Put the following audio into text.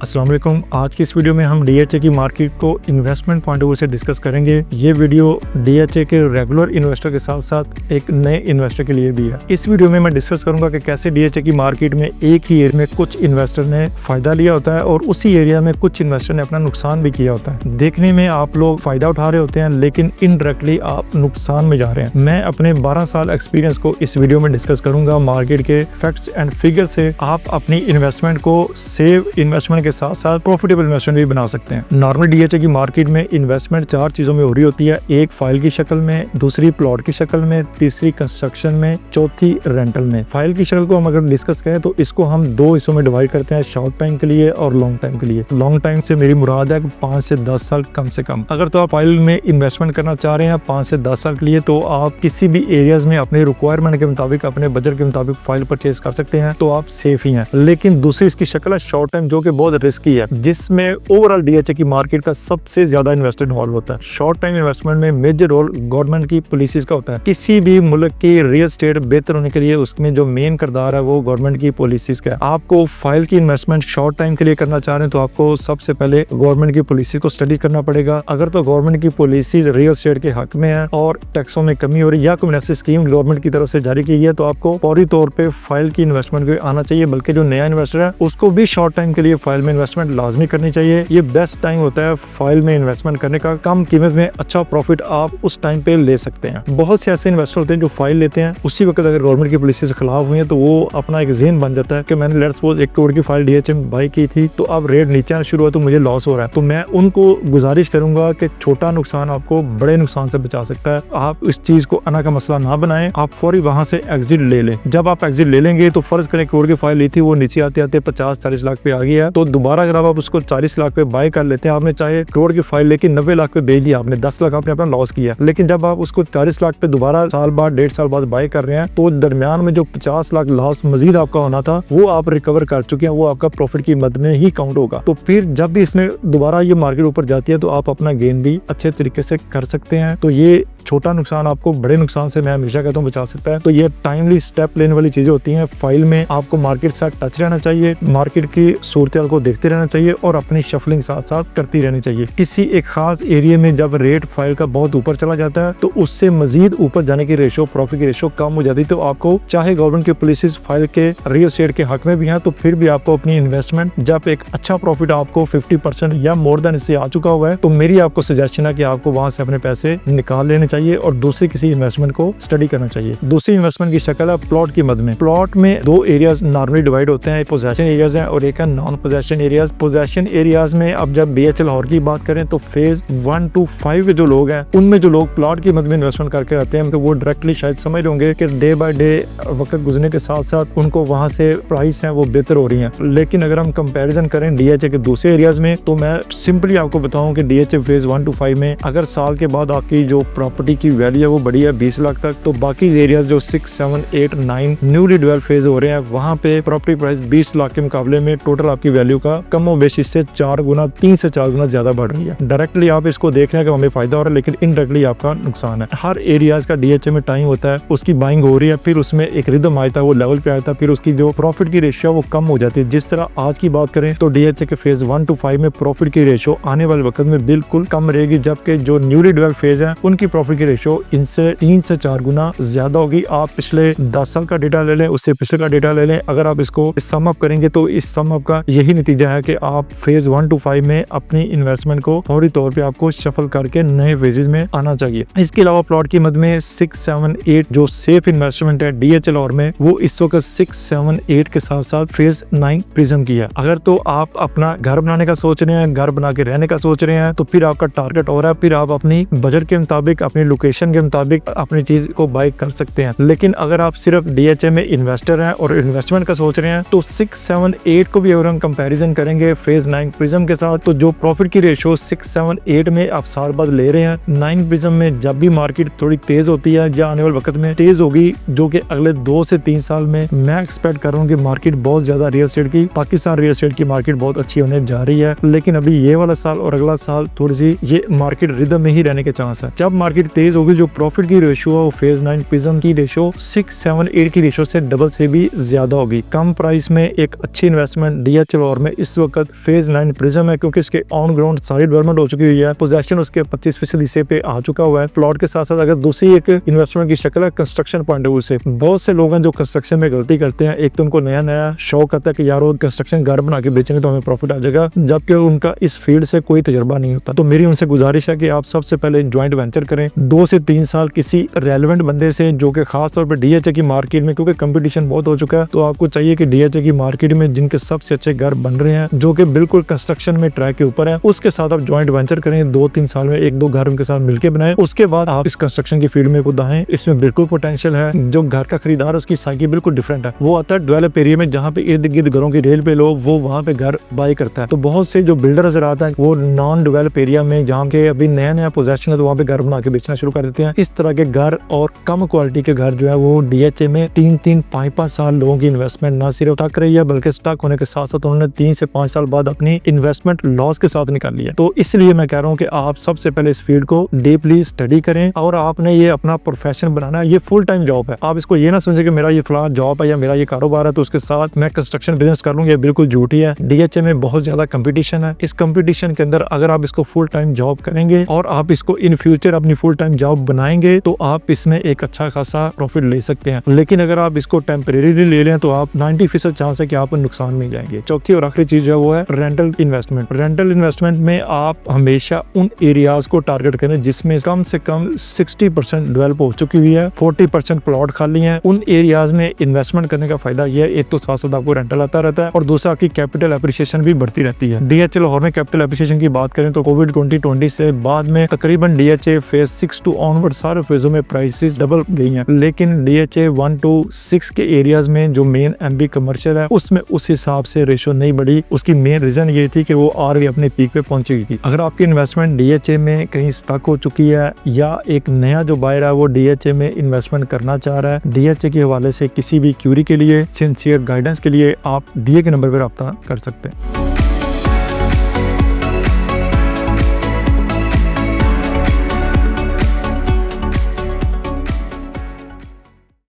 अस्सलाम वालेकुम। आज की इस वीडियो में हम डीएचए की मार्केट को इन्वेस्टमेंट पॉइंट ऑफ व्यू से डिस्कस करेंगे। ये वीडियो डीएचए के रेगुलर इन्वेस्टर के साथ साथ एक नए इन्वेस्टर के लिए भी है। इस वीडियो में मैं डिस्कस करूंगा कि कैसे डीएचए की मार्केट में एक ही एरिया में कुछ इन्वेस्टर ने फायदा लिया होता है और उसी एरिया में कुछ इन्वेस्टर ने अपना नुकसान भी किया होता है। देखने में आप लोग फायदा उठा रहे होते हैं, लेकिन इनडायरेक्टली आप नुकसान में जा रहे हैं। मैं अपने 12 साल एक्सपीरियंस को इस वीडियो में डिस्कस करूंगा। मार्केट के फैक्ट्स एंड फिगर से आप अपनी इन्वेस्टमेंट को सेव इन्वेस्टमेंट के साथ साथ प्रॉफिटेबल इन्वेस्टमेंट भी बना सकते हैं। नॉर्मल डीएचए की मार्केट में इन्वेस्टमेंट 4 चीजों में हो रही होती है। एक फाइल की शक्ल में, दूसरी प्लॉट की शक्ल में, तीसरी कंस्ट्रक्शन में, चौथी रेंटल में। फाइल की शक्ल को हम अगर डिस्कस करें तो इसको हम 2 हिस्सों में डिवाइड करते हैं, शॉर्ट टाइम के लिए और लॉन्ग टाइम के लिए। लॉन्ग टाइम से मेरी मुराद है 5 से 10 साल कम से कम। अगर तो आप फाइल में इन्वेस्टमेंट करना चाह रहे हैं 5 से 10 साल के लिए, तो आप किसी भी एरियाज में अपने रिक्वायरमेंट के मुताबिक, अपने बजट के मुताबिक फाइल परचेज कर सकते हैं, तो आप सेफ ही हैं। लेकिन दूसरी इसकी शक्ल है शॉर्ट टाइम, जो कि बहुत रिस्की है, जिसमें ओवरऑल डीएचए की मार्केट का सबसे ज्यादा इन्वेस्टर इन्वॉल्व होता है। शॉर्ट टाइम इन्वेस्टमेंट में मेजर रोल गवर्नमेंट की पॉलिसीज का होता है। किसी भी मुल्क की रियल एस्टेट बेहतर होने के लिए उसमें जो मेन किरदार है वो गवर्नमेंट की पॉलिसीज का है। आपको फाइल की इन्वेस्टमेंट शॉर्ट टाइम के लिए करना चाह रहे हैं तो आपको सबसे पहले गवर्नमेंट की पॉलिसी को स्टडी करना पड़ेगा। अगर तो गवर्नमेंट की पॉलिसी रियल एस्टेट के हक में है और टैक्सों में कमी हो रही है या कोई ऐसी स्कीम गवर्नमेंट की तरफ से जारी की है, तो आपको फौरी तौर पे फाइल की इन्वेस्टमेंट को आना चाहिए। बल्कि जो नया इन्वेस्टर है उसको भी शॉर्ट टाइम के लिए फाइल में इन्वेस्टमेंट लाजमी करनी चाहिए। ये बेस्ट टाइम होता है फाइल में इन्वेस्टमेंट करने का। कम कीमत में अच्छा प्रॉफिट आप उस टाइम पे ले सकते हैं। बहुत से ऐसे इन्वेस्टर होते हैं जो फाइल लेते हैं, उसी वक्त अगर गवर्नमेंट की पॉलिसी से खिलाफ हुई है तो वो अपना एक ज़हन बन जाता है कि मैंने लेट्स सपोज 1 करोड़ की फाइल डीएचए में बाई की थी, तो अब रेट नीचे आना शुरू हुआ तो मुझे लॉस हो रहा है। तो मैं उनको गुजारिश करूंगा कि छोटा नुकसान आपको बड़े नुकसान से बचा सकता है। आप इस चीज को अना का मसला ना बनाएं, आप फौरी वहां से एग्जिट ले लें। जब आप एग्जिट ले लेंगे तो फर्ज करें करोड़ की फाइल ली थी, वो नीचे आते आते 50-40 लाख पे आ गई है, तो दोबारा अगर आप उसको 40 लाख पे बाय कर लेते हैं, आपने चाहे करोड़ की फाइल लेके 90 लाख पे बेच दिया, आपने 10 लाख आपने अपना लॉस किया। लेकिन जब आप उसको 40 लाख पे दोबारा साल बाद 1.5 साल बाद बाय कर रहे हैं, तो दरमियान में जो 50 लाख लॉस मजीद आपका होना था वो आप रिकवर कर चुके हैं, वो आपका प्रॉफिट की मद में ही काउंट होगा। तो फिर जब भी इसने दोबारा ये मार्केट ऊपर जाती है तो आप अपना गेन भी अच्छे तरीके से कर सकते हैं। तो ये छोटा नुकसान आपको बड़े नुकसान से मैं हमेशा कहता हूँ बचा सकता है। तो ये टाइमली स्टेप लेने वाली चीजें होती हैं। फाइल में आपको मार्केट से टच रहना चाहिए, मार्केट की सूरत को देखते रहना चाहिए और अपनी शफलिंग साथ साथ करती रहनी चाहिए। किसी एक खास एरिया में जब रेट फाइल का बहुत ऊपर चला जाता है तो उससे मजीद ऊपर जाने की रेशो, प्रॉफिट की रेशो कम हो जाती है। तो आपको चाहे गवर्नमेंट की पॉलिसीज फाइल के रियल एस्टेट के हक में भी हैं, तो फिर भी आपको अपनी इन्वेस्टमेंट जब एक अच्छा प्रॉफिट आपको 50% या मोर देन इससे आ चुका हुआ है, तो मेरी आपको सजेशन है कि आपको वहां से अपने पैसे निकाल लेने चाहिए और दूसरी किसी इन्वेस्टमेंट को स्टडी करना चाहिए। दूसरी इन्वेस्टमेंट की शक्ल है प्लॉट की मद में। प्लॉट में 2 एरियाज नॉर्मली डिवाइड होते हैं, पोजेशन एरियाज हैं और एक है non possession areas. Possession areas में अब जब डीएचए लाहौर की बात करें तो फेज 1 to 5 के जो लोग हैं, उनमें जो लोग प्लॉट की मद में इन्वेस्टमेंट करके आते हैं, तो वो डायरेक्टली शायद समझ रहे होंगे कि डे बाय डे वक्त गुजरने के साथ साथ उनको वहां से प्राइस है वो बेहतर हो रही है। लेकिन अगर हम कंपैरिजन करें डीएचए के दूसरे एरियाज में, तो मैं सिंपली आपको बताऊं कि डीएचए फेज 1 to 5 में अगर साल के बाद आपकी जो प्रॉपर्टी की वैल्यू है वो बढ़ी है 20 लाख तक, तो बाकी एरियाज जो 6, 7, 8, 9 न्यूली डेवलप फेज हो रहे हैं, वहां पे प्रॉपर्टी प्राइस 20 लाख के मुकाबले में टोटल आपकी वैल्यू का कम बेशी से 4 गुना, 3 से 4 गुना ज्यादा बढ़ रही है। डायरेक्टली आप इसको देख रहे हैं कि हमें फायदा हो रहा है, लेकिन इनडायरेक्टली आपका नुकसान है। हर एरियाज का डीएचए में टाइम होता है, उसकी बाइंग हो रही है, फिर उसमें एक रिदम आता है, वो लेवल पे आता है, फिर उसकी जो प्रॉफिट की रेशियो वो कम हो जाती है। जिस तरह आज की बात करें तो डीएचए के फेज 1 to 5 में प्रॉफिट की रेशियो आने वाले वक्त में बिल्कुल कम रहेगी, जबकि जो न्यूली डेवलप फेज है उनकी प्रॉफिट की रेशियो इनसे 3 से 4 गुना ज्यादा होगी। आप पिछले 10 साल का डेटा ले लें, उससे पिछले का डेटा ले लें, अगर आप इसको सम अप करेंगे तो इस सम अप का यही नतीजा है कि आप फेज 1 to 5 में अपनी इन्वेस्टमेंट को फौरी तौर पे आपको शफल करके नए फेजेस में आना चाहिए। इसके अलावा प्लॉट की मद में 6, 7, 8 जो सेफ इन्वेस्टमेंट है डीएचए लाहौर में, वो इस वक्त 6, 7, 8 के साथ साथ फेज 9 प्रिज्म की है। अगर तो आप अपना घर बनाने का सोच रहे हैं, घर बना के रहने का सोच रहे हैं, तो फिर आपका टारगेट हो रहा है, फिर आप अपनी बजट के मुताबिक, अपनी लोकेशन के मुताबिक अपनी चीज को बाय कर सकते हैं। लेकिन अगर आप सिर्फ डीएचए में इन्वेस्टर हैं और इन्वेस्टमेंट का सोच रहे हैं, तो 6, 7, 8 को भी अगर हम कंपैरिजन करेंगे फेज 9 प्रिज्म के साथ, तो जो प्रॉफिट की रेशियो 6, 7, 8 में आप साल बाद ले रहे हैं, 9 प्रिज्म में जब भी मार्केट थोड़ी तेज होती है या आने वाले वक्त में तेज होगी, जो कि अगले 2 से 3 साल में मैं एक्सपेक्ट कर रहा हूँ कि मार्केट बहुत ज्यादा रियल एस्टेट की, पाकिस्तान रियल एस्टेट की मार्केट बहुत अच्छी होने जा रही है। लेकिन अभी ये वाला साल और अगला साल थोड़ी सी ये मार्केट रिदम में ही रहने के चांस है। जब मार्केट तेज होगी, जो प्रॉफिट की रेशियो है वो फेज 9 प्रिज्म की रेशियो 6, 7, 8 की रेशियो से डबल से भी ज्यादा होगी। कम प्राइस में एक अच्छी इन्वेस्टमेंट DH Valour में इस वक्त फेज 9 प्रिज्म है, क्योंकि इसके ऑन ग्राउंड सारी डेवलपमेंट हो चुकी हुई है, पोजेशन उसके 25% हिस्से पे आ चुका हुआ है। प्लॉट के साथ साथ अगर दूसरी एक इन्वेस्टमेंट की शक्ल है कंस्ट्रक्शन पॉइंट ऑफ व्यू से, बहुत से लोग हैं जो कंस्ट्रक्शन में गलती करते हैं। एक तो उनको नया नया शौक आता है कि यार वो कंस्ट्रक्शन घर बना के बेचेंगे तो हमें प्रॉफिट आ जाएगा, जबकि उनका इस फील्ड से कोई तजुर्बा नहीं होता। तो मेरी उनसे गुजारिश है कि आप सबसे पहले ज्वाइंट वेंचर करें 2 से 3 साल किसी रेलेवेंट बंदे से, जो कि खास तौर पर DHA की मार्केट में, क्योंकि कंपटीशन बहुत हो चुका है, तो आपको चाहिए कि DHA की मार्केट में जिनके सबसे अच्छे घर बन रहे हैं, जो कि बिल्कुल कंस्ट्रक्शन में ट्रैक के ऊपर है, उसके साथ आप ज्वाइंट वेंचर करें। 2-3 साल में 1-2 घर उनके साथ मिलकर बनाएं, उसके बाद आप इस कंस्ट्रक्शन की फील्ड में कूद आएं। इसमें बिल्कुल पोटेंशियल है। जो घर का खरीदार उसकी साइकी बिल्कुल डिफरेंट है, वो आता है डेवलप एरिया में जहाँ पे इर्द गिर्द घरों की रेल पे लोग वो वहाँ पे घर बाय करता है। तो बहुत से जो बिल्डर नजर आता है वो नॉन डेवलप एरिया में जहाँ के अभी नया नया पोजेशन है तो वहाँ पे घर बना के बेचना शुरू कर देते हैं। इस तरह के घर और कम क्वालिटी के घर जो है वो DHA में 3-3, 5-5 साल लोगों की इन्वेस्टमेंट ना सिर्फ स्टक रही है, बल्कि स्टक होने के साथ साथ उन्होंने 3 से 5 साल बाद अपनी इन्वेस्टमेंट लॉस के साथ निकाली है। तो इसलिए मैं कह रहा हूँ कि आप सबसे पहले इस फील्ड को डीपली स्टडी करें और आपने ये अपना प्रोफेशन बनाना है। ये फुल टाइम जॉब है। आप इसको ये ना समझे कि मेरा ये फला जॉब है या मेरा ये कारोबार है तो उसके साथ मैं कंस्ट्रक्शन बिजनेस कर लूंगा, ये बिल्कुल झूठी है। DHA में बहुत ज्यादा कंपटीशन है। इस कंपटीशन के अंदर अगर आप इसको फुल टाइम जॉब करेंगे और आप इसको इन फ्यूचर अपनी फुल टाइम जॉब बनाएंगे तो आप इसमें एक अच्छा खासा प्रॉफिट ले सकते हैं। लेकिन अगर आप इसको टेम्परेरी ले लें तो आप 90% चांस है कि आप नुकसान में जाएंगे। चौथी और आखिरी चीज है वो है रेंटल इन्वेस्टमेंट। रेंटल इन्वेस्टमेंट में आप हमेशा उन एरियाज को टारगेट करें जिसमें कम से कम 60% डेवलप हो चुकी हुई है, 40% प्लॉट खाली है। उन एरियाज में इन्वेस्टमेंट करने का फायदा यह है, एक तो साथ साथ आपको रेंटल आता रहता है और दूसरा आपकी कैपिटल एप्रिसिएशन भी बढ़ती रहती है। DHA लाहौर में कैपिटल एप्रिसिएशन की बात करें तो कोविड 2020 से बाद में तकरीबन DHA फेज 6 टू ऑनवर्ड सारे फेजों में प्राइसेस डबल गई हैं, लेकिन DHA 1 to 6 के एरियाज में जो मेन MB कमर्शियल है उसमें उस हिसाब से रेशो नहीं बढ़ी। उसकी मेन रीजन ये थी कि वो ऑलरेडी अपने पीक पे पहुंची हुई थी। अगर आपकी इन्वेस्टमेंट DHA में कहीं स्टक हो चुकी है या एक नया जो बायर है वो DHA में इन्वेस्टमेंट करना चाह रहा है, DHA के हवाले से किसी भी क्यूरी के लिए सिंसियर गाइडेंस के लिए आप दिए गए नंबर पर रब्ता कर सकते हैं।